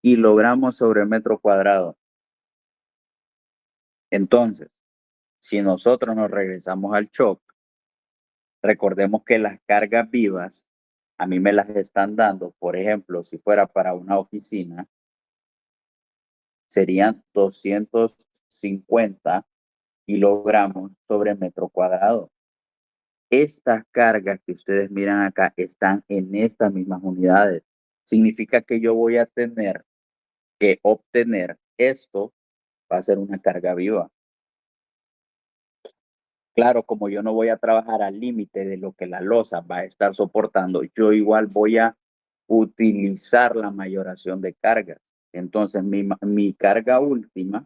kilogramos sobre metro cuadrado. Entonces, si nosotros nos regresamos al shock, recordemos que las cargas vivas a mí me las están dando, por ejemplo, si fuera para una oficina, serían 250 kilogramos sobre metro cuadrado. Estas cargas que ustedes miran acá están en estas mismas unidades. Significa que yo voy a tener que obtener esto, va a ser una carga viva. Claro, como yo no voy a trabajar al límite de lo que la losa va a estar soportando, yo igual voy a utilizar la mayoración de cargas. Entonces, mi carga última,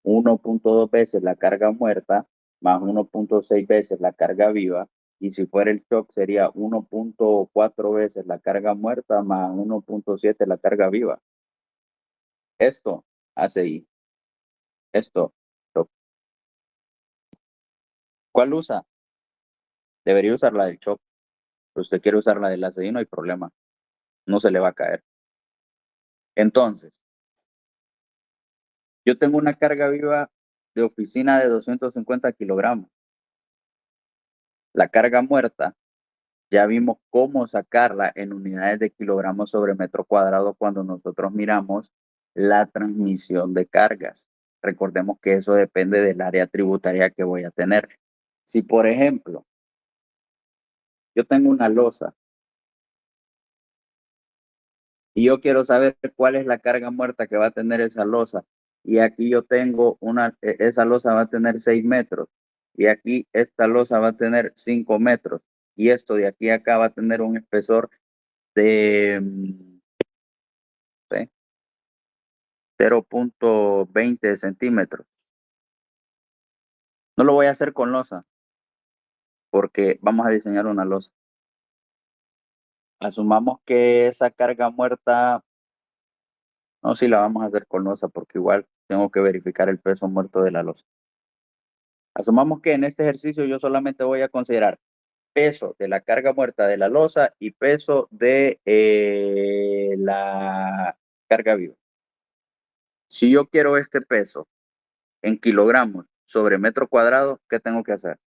1.2 veces la carga muerta, más 1.6 veces la carga viva, y si fuera el shock sería 1.4 veces la carga muerta, más 1.7 la carga viva. Esto hace ahí. Esto. Shock. ¿Cuál usa? Debería usar la del shock. Si usted quiere usar la del ACI, no hay problema. No se le va a caer. Entonces, yo tengo una carga viva de oficina de 250 kilogramos. La carga muerta, ya vimos cómo sacarla en unidades de kilogramos sobre metro cuadrado cuando nosotros miramos la transmisión de cargas. Recordemos que eso depende del área tributaria que voy a tener. Si, por ejemplo, yo tengo una losa y yo quiero saber cuál es la carga muerta que va a tener esa losa, y aquí yo tengo esa losa va a tener 6 metros, y aquí esta losa va a tener 5 metros, y esto de aquí a acá va a tener un espesor de 0.20 centímetros. No lo voy a hacer con losa, porque vamos a diseñar una losa. Asumamos que esa carga muerta, no, si la vamos a hacer con losa, porque igual tengo que verificar el peso muerto de la losa. Asumamos que en este ejercicio yo solamente voy a considerar peso de la carga muerta de la losa y peso de la carga viva. Si yo quiero este peso en kilogramos sobre metro cuadrado, ¿qué tengo que hacer?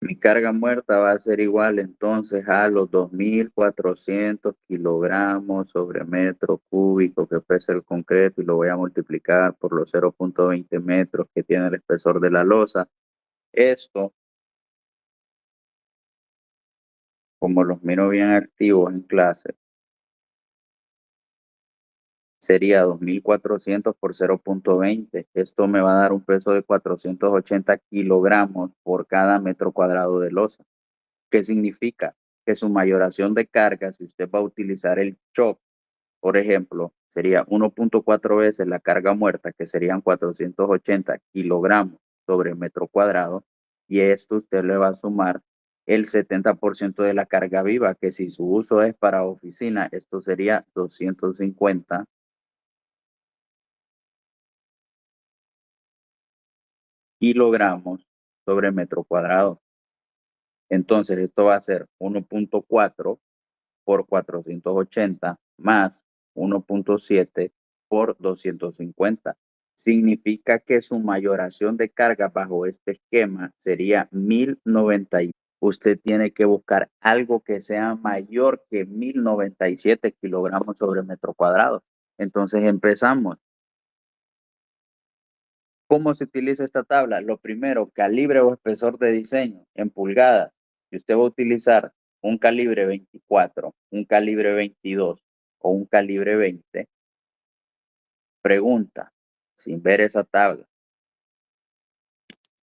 Mi carga muerta va a ser igual entonces a los 2.400 kilogramos sobre metro cúbico que pesa el concreto, y lo voy a multiplicar por los 0.20 metros que tiene el espesor de la losa. Esto, como los miro bien activos en clase, sería 2.400 por 0.20. Esto me va a dar un peso de 480 kilogramos por cada metro cuadrado de losa. ¿Qué significa? Que su mayoración de carga, si usted va a utilizar el shock, por ejemplo, sería 1.4 veces la carga muerta, que serían 480 kilogramos sobre metro cuadrado, y esto usted le va a sumar el 70% de la carga viva, que si su uso es para oficina, esto sería 250 kilogramos sobre metro cuadrado. Entonces, esto va a ser 1.4 por 480 más 1.7 por 250. Significa que su mayoración de carga bajo este esquema sería 1090. Usted tiene que buscar algo que sea mayor que 1097 kilogramos sobre metro cuadrado. Entonces empezamos. ¿Cómo se utiliza esta tabla? Lo primero, calibre o espesor de diseño en pulgadas. Si usted va a utilizar un calibre 24, un calibre 22 o un calibre 20, pregunta, sin ver esa tabla,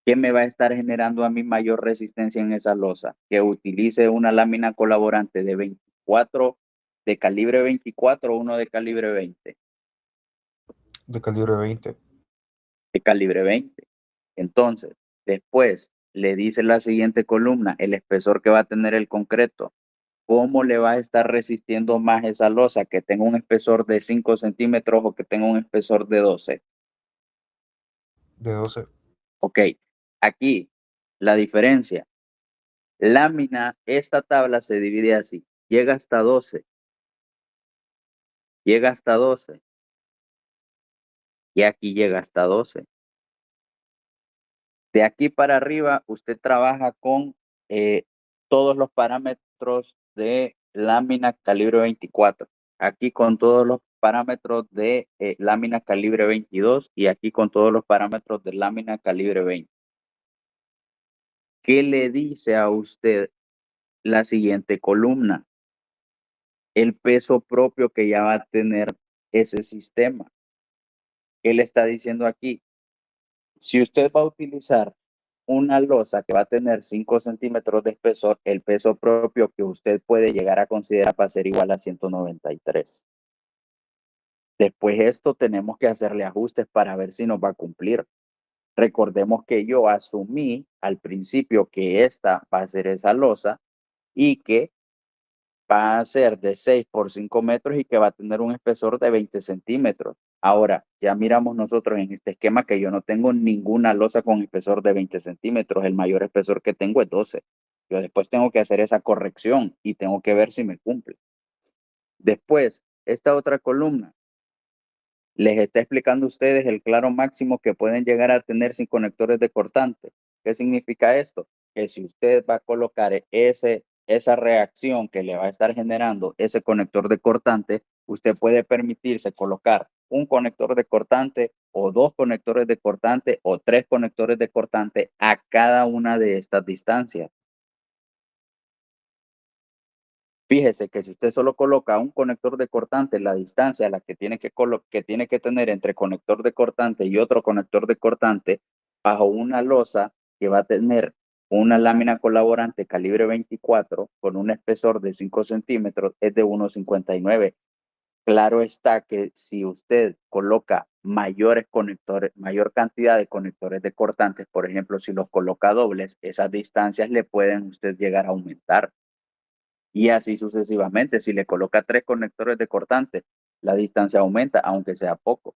¿qué me va a estar generando a mí mayor resistencia en esa losa? Que utilice una lámina colaborante de 24, de calibre 24 o uno de calibre 20. De calibre 20. De calibre 20. Entonces, Después le dice la siguiente columna, el espesor que va a tener el concreto. ¿Cómo le va a estar resistiendo más esa losa? ¿Que tenga un espesor de 5 centímetros o que tenga un espesor de 12? De 12. Ok, aquí la diferencia. Lámina, esta tabla se divide así. Llega hasta 12, llega hasta 12 y aquí llega hasta 12. De aquí para arriba, usted trabaja con todos los parámetros de lámina calibre 24. Aquí con todos los parámetros de lámina calibre 22 y aquí con todos los parámetros de lámina calibre 20. ¿Qué le dice a usted la siguiente columna? El peso propio que ya va a tener ese sistema. ¿Qué le está diciendo aquí? Si usted va a utilizar una losa que va a tener 5 centímetros de espesor, el peso propio que usted puede llegar a considerar va a ser igual a 193. Después de esto tenemos que hacerle ajustes para ver si nos va a cumplir. Recordemos que yo asumí al principio que esta va a ser esa losa y que va a ser de 6 por 5 metros y que va a tener un espesor de 20 centímetros. Ahora, ya miramos nosotros en este esquema que yo no tengo ninguna losa con espesor de 20 centímetros. El mayor espesor que tengo es 12. Yo después tengo que hacer esa corrección y tengo que ver si me cumple. Después, esta otra columna les está explicando a ustedes el claro máximo que pueden llegar a tener sin conectores de cortante. ¿Qué significa esto? Que si usted va a colocar esa reacción que le va a estar generando ese conector de cortante, usted puede permitirse colocar un conector de cortante o dos conectores de cortante o tres conectores de cortante a cada una de estas distancias. Fíjese que si usted solo coloca un conector de cortante, la distancia a la que tiene que tener entre conector de cortante y otro conector de cortante bajo una losa que va a tener una lámina colaborante calibre 24 con un espesor de 5 centímetros es de 1,59. Claro está que si usted coloca mayores conectores, mayor cantidad de conectores de cortantes, por ejemplo, si los coloca dobles, esas distancias le pueden usted llegar a aumentar. Y así sucesivamente. Si le coloca tres conectores de cortante, la distancia aumenta, aunque sea poco,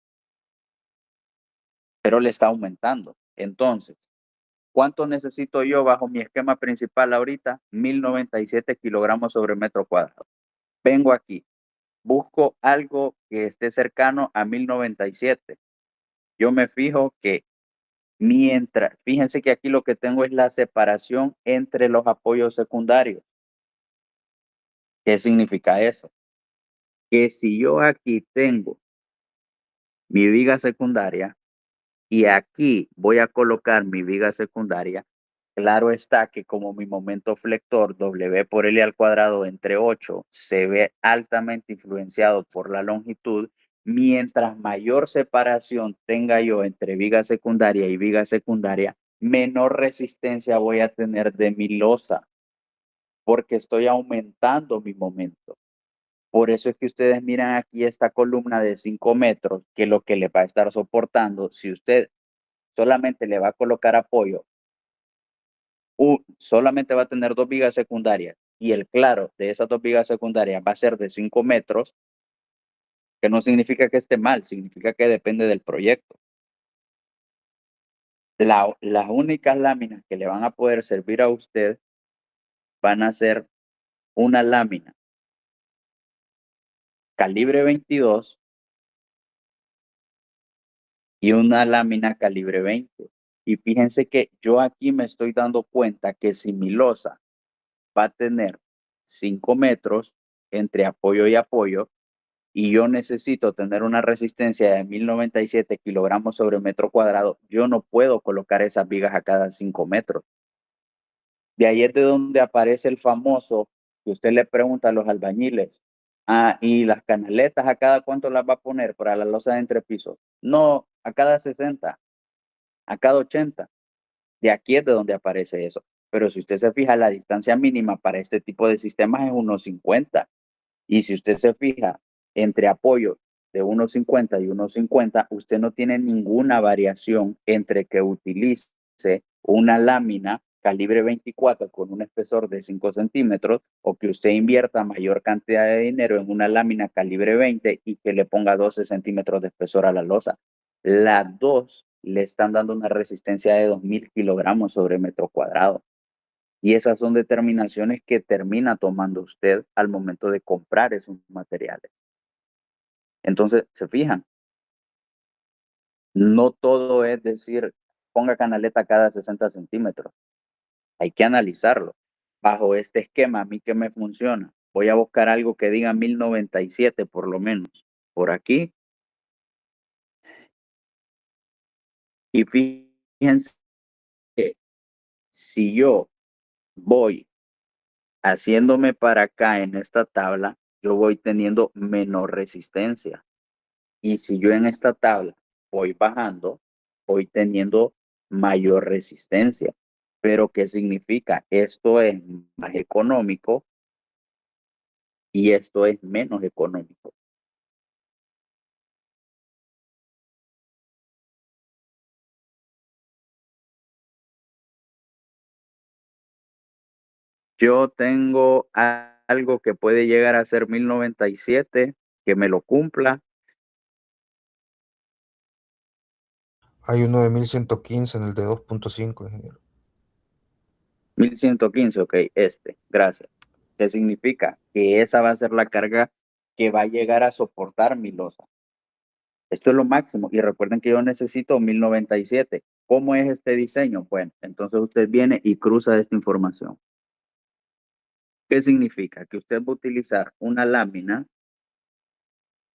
pero le está aumentando. Entonces, ¿cuánto necesito yo bajo mi esquema principal ahorita? 1097 kilogramos sobre metro cuadrado. Vengo aquí, busco algo que esté cercano a 1097. Yo me fijo que fíjense que aquí lo que tengo es la separación entre los apoyos secundarios. ¿Qué significa eso? Que si yo aquí tengo mi viga secundaria y aquí voy a colocar mi viga secundaria, claro está que como mi momento flector W por L al cuadrado entre 8 se ve altamente influenciado por la longitud, mientras mayor separación tenga yo entre viga secundaria y viga secundaria, menor resistencia voy a tener de mi losa, porque estoy aumentando mi momento. Por eso es que ustedes miran aquí esta columna de 5 metros, que lo que le va a estar soportando, si usted solamente le va a colocar apoyo, solamente va a tener dos vigas secundarias y el claro de esas dos vigas secundarias va a ser de 5 metros, que no significa que esté mal, significa que depende del proyecto. Las únicas láminas que le van a poder servir a usted van a ser una lámina calibre 22 y una lámina calibre 20. Y fíjense que yo aquí me estoy dando cuenta que si mi losa va a tener 5 metros entre apoyo y apoyo, y yo necesito tener una resistencia de 1097 kilogramos sobre metro cuadrado, yo no puedo colocar esas vigas a cada 5 metros. De ahí es de donde aparece el famoso que usted le pregunta a los albañiles, ¿y las canaletas a cada cuánto las va a poner para la losa de entrepiso? No, a cada 60, a cada 80. De aquí es de donde aparece eso. Pero si usted se fija, la distancia mínima para este tipo de sistemas es 1,50. Y si usted se fija entre apoyo de 1,50 y 1,50, usted no tiene ninguna variación entre que utilice una lámina calibre 24 con un espesor de 5 centímetros, o que usted invierta mayor cantidad de dinero en una lámina calibre 20 y que le ponga 12 centímetros de espesor a la losa. Las dos le están dando una resistencia de 2000 kilogramos sobre metro cuadrado. Y esas son determinaciones que termina tomando usted al momento de comprar esos materiales. Entonces, se fijan, no todo es decir, ponga canaleta cada 60 centímetros. Hay que analizarlo. Bajo este esquema, a mí que me funciona. Voy a buscar algo que diga 1097 por lo menos. Por aquí. Y fíjense que si yo voy haciéndome para acá en esta tabla, yo voy teniendo menor resistencia. Y si yo en esta tabla voy bajando, voy teniendo mayor resistencia. Pero ¿qué significa? Esto es más económico y esto es menos económico. Yo tengo algo que puede llegar a ser 1097, que me lo cumpla. Hay uno de 1115 en el de 2.5, ingeniero. 1115, ok, gracias. ¿Qué significa? Que esa va a ser la carga que va a llegar a soportar mi losa. Esto es lo máximo. Y recuerden que yo necesito 1097. ¿Cómo es este diseño? Bueno, entonces usted viene y cruza esta información. ¿Qué significa? Que usted va a utilizar una lámina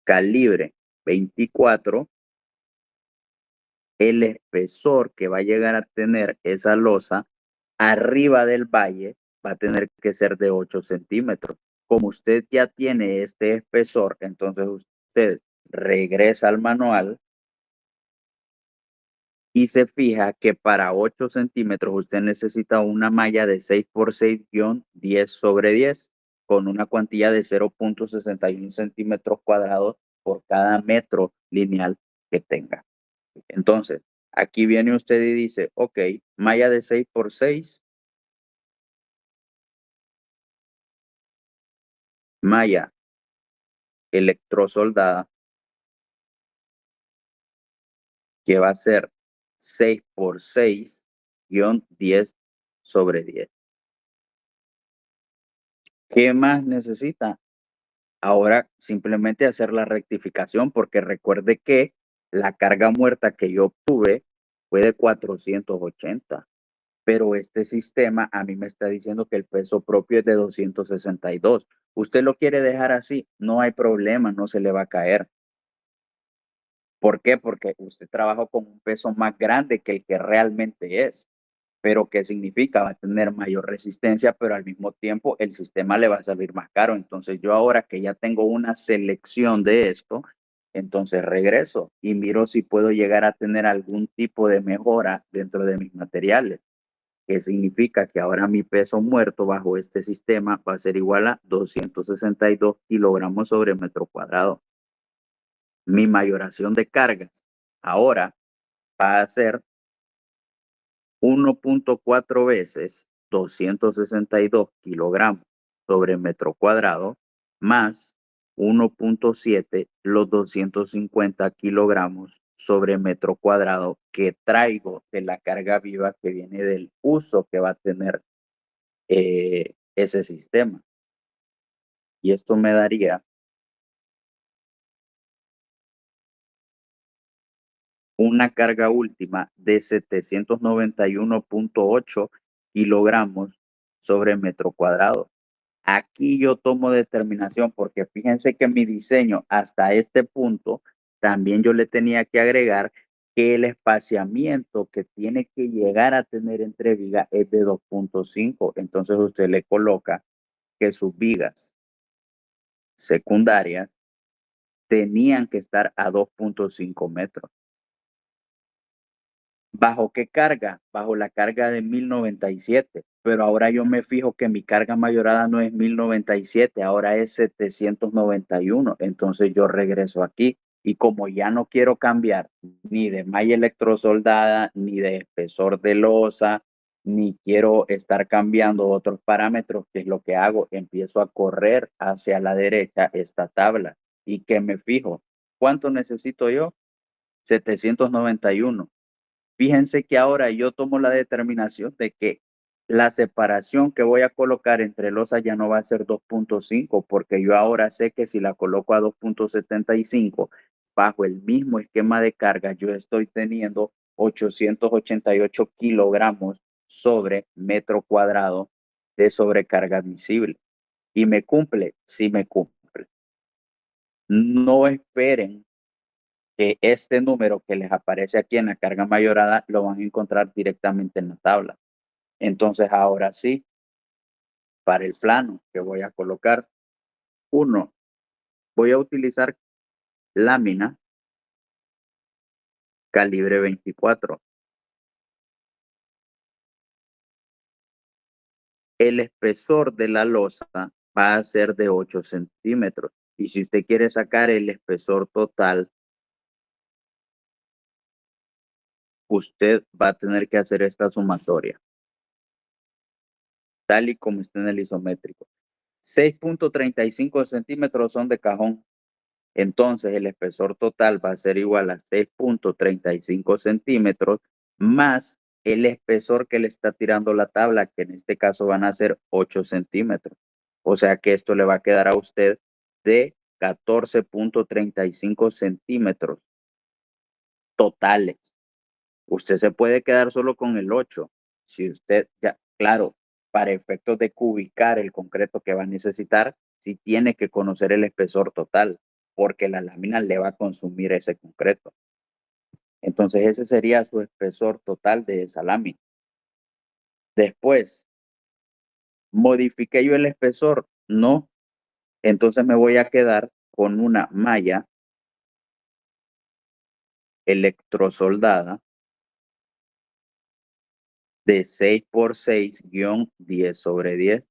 calibre 24. El espesor que va a llegar a tener esa losa arriba del valle va a tener que ser de 8 centímetros. Como usted ya tiene este espesor, entonces usted regresa al manual y se fija que para 8 centímetros usted necesita una malla de 6 por 6-10/10 con una cuantía de 0.61 centímetros cuadrados por cada metro lineal que tenga. Entonces, aquí viene usted y dice, ok, malla de 6 por 6, malla electrosoldada, que va a ser 6 por 6-10/10. ¿Qué más necesita? Ahora simplemente hacer la rectificación, porque recuerde que la carga muerta que yo obtuve fue de 480, pero este sistema a mí me está diciendo que el peso propio es de 262. Usted lo quiere dejar así, no hay problema, no se le va a caer. ¿Por qué? Porque usted trabaja con un peso más grande que el que realmente es. Pero ¿qué significa? Va a tener mayor resistencia, pero al mismo tiempo el sistema le va a salir más caro. Entonces yo ahora que ya tengo una selección de esto, entonces regreso y miro si puedo llegar a tener algún tipo de mejora dentro de mis materiales. Que significa que ahora mi peso muerto bajo este sistema va a ser igual a 262 kilogramos sobre metro cuadrado. Mi mayoración de cargas ahora va a ser 1.4 veces 262 kilogramos sobre metro cuadrado más 1.7 los 250 kilogramos sobre metro cuadrado que traigo de la carga viva que viene del uso que va a tener ese sistema. Y esto me daría una carga última de 791.8 kilogramos sobre metro cuadrado. Aquí yo tomo determinación porque fíjense que mi diseño hasta este punto también yo le tenía que agregar que el espaciamiento que tiene que llegar a tener entre vigas es de 2.5. Entonces usted le coloca que sus vigas secundarias tenían que estar a 2.5 metros. ¿Bajo qué carga? Bajo la carga de 1097. Pero ahora yo me fijo que mi carga mayorada no es 1097, ahora es 791. Entonces yo regreso aquí Y como ya no quiero cambiar ni de malla electrosoldada, ni de espesor de losa, ni quiero estar cambiando otros parámetros, ¿qué es lo que hago? Empiezo a correr hacia la derecha esta tabla y que me fijo, ¿cuánto necesito yo? 791. Fíjense que ahora yo tomo la determinación de que la separación que voy a colocar entre losas ya no va a ser 2.5, porque yo ahora sé que si la coloco a 2.75, bajo el mismo esquema de carga, yo estoy teniendo 888 kilogramos sobre metro cuadrado de sobrecarga admisible. Y me cumple, sí me cumple. No esperen que este número que les aparece aquí en la carga mayorada lo van a encontrar directamente en la tabla. Entonces, ahora sí, para el plano que voy a colocar, uno, voy a utilizar lámina calibre 24. El espesor de la losa va a ser de 8 centímetros. Y si usted quiere sacar el espesor total, usted va a tener que hacer esta sumatoria, tal y como está en el isométrico. 6.35 centímetros son de cajón. Entonces el espesor total va a ser igual a 6.35 centímetros más el espesor que le está tirando la tabla, que en este caso van a ser 8 centímetros. O sea que esto le va a quedar a usted de 14.35 centímetros totales. Usted se puede quedar solo con el 8. Si usted, ya, claro, para efectos de cubicar el concreto que va a necesitar, sí tiene que conocer el espesor total, porque la lámina le va a consumir ese concreto. Entonces ese sería su espesor total de esa lámina. Después, ¿modifiqué yo el espesor? No. Entonces me voy a quedar con una malla electrosoldada de 6 por 6-10/10.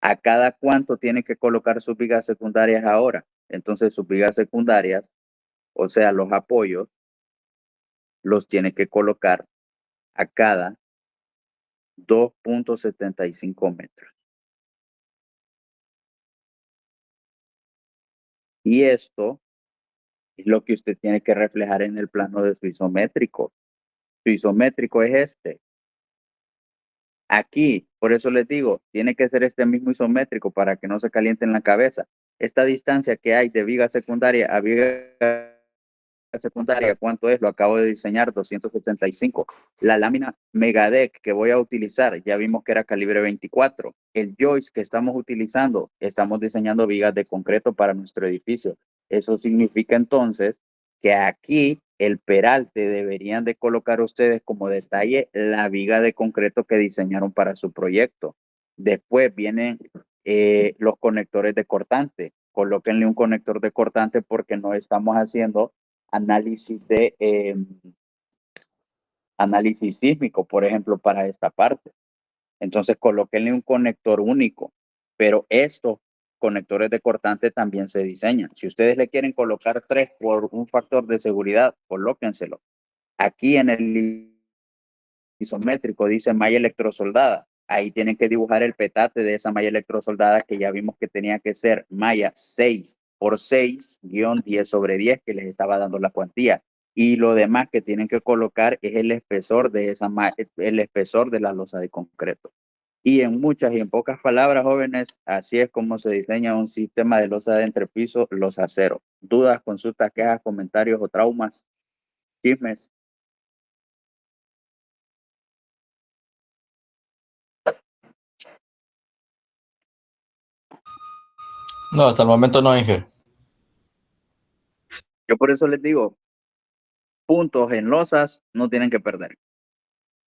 ¿A cada cuánto tiene que colocar sus vigas secundarias ahora? Entonces sus vigas secundarias, o sea, los apoyos, los tiene que colocar a cada 2.75 metros. Y esto es lo que usted tiene que reflejar en el plano de su isométrico. Su isométrico es este. Aquí, por eso les digo, tiene que ser este mismo isométrico para que no se caliente en la cabeza. Esta distancia que hay de viga secundaria a viga secundaria, ¿cuánto es? Lo acabo de diseñar, 275. La lámina Megadec que voy a utilizar, ya vimos que era calibre 24. El joist que estamos utilizando, estamos diseñando vigas de concreto para nuestro edificio. Eso significa entonces que aquí el peralte deberían de colocar ustedes como detalle la viga de concreto que diseñaron para su proyecto. Después vienen los conectores de cortante. Colóquenle un conector de cortante porque no estamos haciendo análisis sísmico, por ejemplo, para esta parte. Entonces, colóquenle un conector único, pero estos conectores de cortante también se diseñan. Si ustedes le quieren colocar 3 por un factor de seguridad, colóquenselo. Aquí en el isométrico dice malla electrosoldada. Ahí tienen que dibujar el petate de esa malla electrosoldada que ya vimos que tenía que ser malla 6 por 6-10/10, que les estaba dando la cuantía. Y lo demás que tienen que colocar es el espesor de el espesor de la losa de concreto. Y en muchas y en pocas palabras, jóvenes, así es como se diseña un sistema de losa de entrepiso, losa cero. ¿Dudas, consultas, quejas, comentarios o traumas? Chismes. No, hasta el momento no, Inge. Yo por eso les digo, puntos en losas no tienen que perder.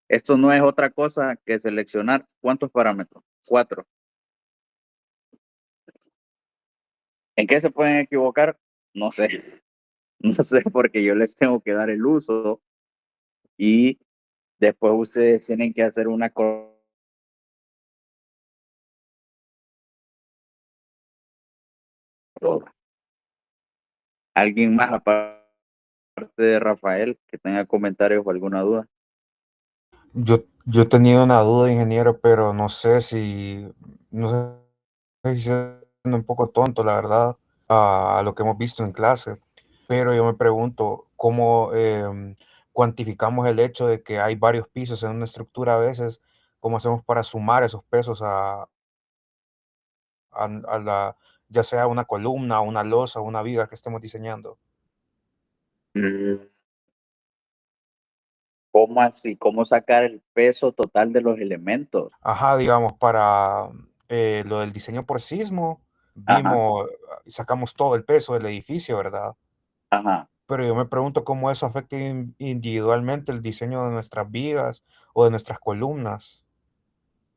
Esto no es otra cosa que seleccionar cuántos parámetros. 4. ¿En qué se pueden equivocar? No sé. No sé porque yo les tengo que dar el uso y después ustedes tienen que hacer una cosa. ¿Alguien más aparte de Rafael que tenga comentarios o alguna duda? Yo tenía una duda, ingeniero, pero no sé si es un poco tonto, la verdad, a lo que hemos visto en clase, pero yo me pregunto cómo cuantificamos el hecho de que hay varios pisos en una estructura a veces, cómo hacemos para sumar esos pesos a la, ya sea una columna, una losa, una viga que estemos diseñando. Mm, ¿Cómo así? ¿Cómo sacar el peso total de los elementos? Ajá, digamos, para lo del diseño por sismo, Ajá, vimos, sacamos todo el peso del edificio, ¿verdad? ajá. Pero yo me pregunto cómo eso afecta individualmente el diseño de nuestras vigas o de nuestras columnas.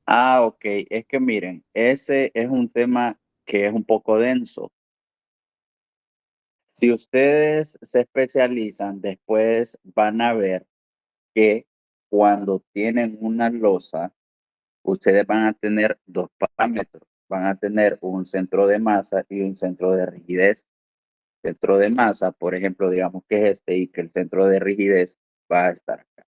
Ah, ok. Es que miren, ese es un tema que es un poco denso. Si ustedes se especializan, después van a ver que cuando tienen una losa, ustedes van a tener dos parámetros. Van a tener un centro de masa y un centro de rigidez. Centro de masa, por ejemplo, digamos que es este y que el centro de rigidez va a estar acá.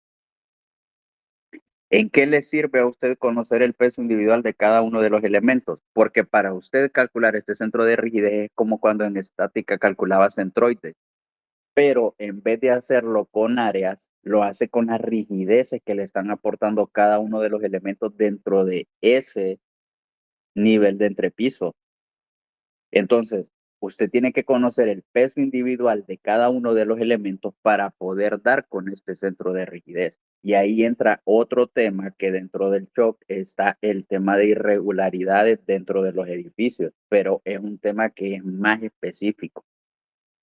¿En qué le sirve a usted conocer el peso individual de cada uno de los elementos? Porque para usted calcular este centro de rigidez es como cuando en estática calculaba centroides, pero en vez de hacerlo con áreas, lo hace con las rigideces que le están aportando cada uno de los elementos dentro de ese nivel de entrepiso. Entonces, usted tiene que conocer el peso individual de cada uno de los elementos para poder dar con este centro de rigidez. Y ahí entra otro tema que dentro del shock está el tema de irregularidades dentro de los edificios, pero es un tema que es más específico.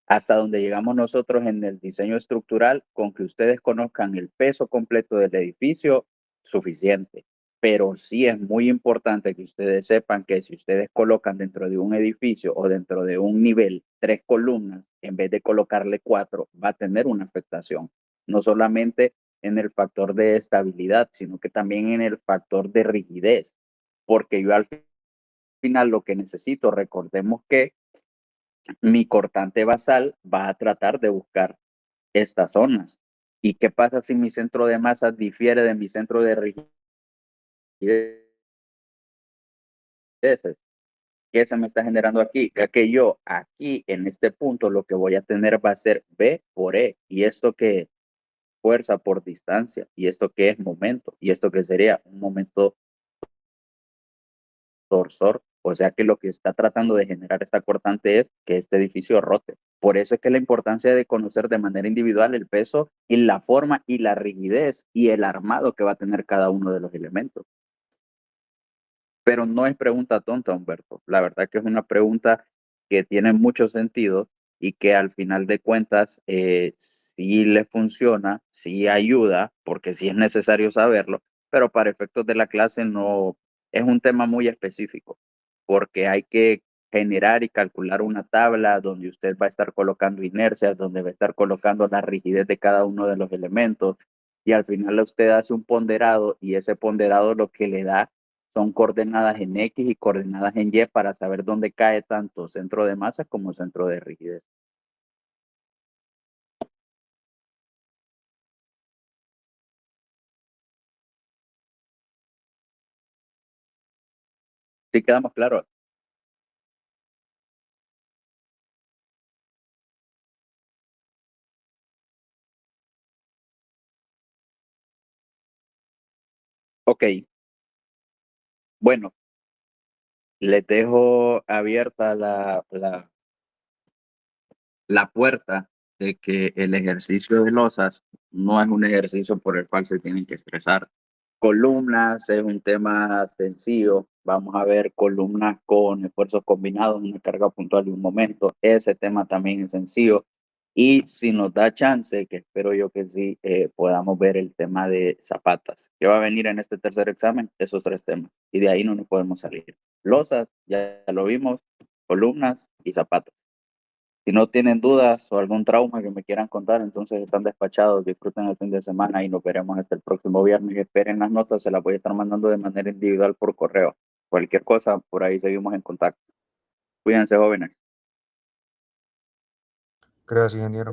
Hasta donde llegamos nosotros en el diseño estructural, con que ustedes conozcan el peso completo del edificio, suficiente. Pero sí es muy importante que ustedes sepan que si ustedes colocan dentro de un edificio o dentro de un nivel 3 columnas, en vez de colocarle 4, va a tener una afectación. No solamente en el factor de estabilidad, sino que también en el factor de rigidez. Porque yo al final lo que necesito, recordemos que mi cortante basal va a tratar de buscar estas zonas. ¿Y qué pasa si mi centro de masa difiere de mi centro de rigidez? ¿Qué se me está generando aquí? Ya que yo aquí en este punto lo que voy a tener va a ser B por E. ¿Y esto qué es? Fuerza por distancia. ¿Y esto qué es? Momento. ¿Y esto qué sería? Un momento torsor. O sea que lo que está tratando de generar esta cortante es que este edificio rote. Por eso es que la importancia de conocer de manera individual el peso y la forma y la rigidez y el armado que va a tener cada uno de los elementos. Pero no es pregunta tonta, Humberto. La verdad que es una pregunta que tiene mucho sentido y que al final de cuentas sí le funciona, sí ayuda, porque sí es necesario saberlo, pero para efectos de la clase no es un tema muy específico, porque hay que generar y calcular una tabla donde usted va a estar colocando inercias, donde va a estar colocando la rigidez de cada uno de los elementos y al final usted hace un ponderado y ese ponderado lo que le da son coordenadas en X y coordenadas en Y para saber dónde cae tanto centro de masa como centro de rigidez. ¿Sí quedamos claros? Ok, bueno, les dejo abierta la puerta de que el ejercicio de losas no es un ejercicio por el cual se tienen que estresar. Columnas es un tema sencillo. Vamos a ver columnas con esfuerzos combinados, una carga puntual y un momento. Ese tema también es sencillo. Y si nos da chance, que espero yo que sí, podamos ver el tema de zapatas. ¿Qué va a venir en este tercer examen? Esos 3 temas. Y de ahí no nos podemos salir. Losas, ya lo vimos, columnas y zapatas. Si no tienen dudas o algún trauma que me quieran contar, entonces están despachados, disfruten el fin de semana y nos veremos hasta el próximo viernes. Esperen las notas, se las voy a estar mandando de manera individual por correo. Cualquier cosa, por ahí seguimos en contacto. Cuídense, jóvenes. Gracias, ingeniero.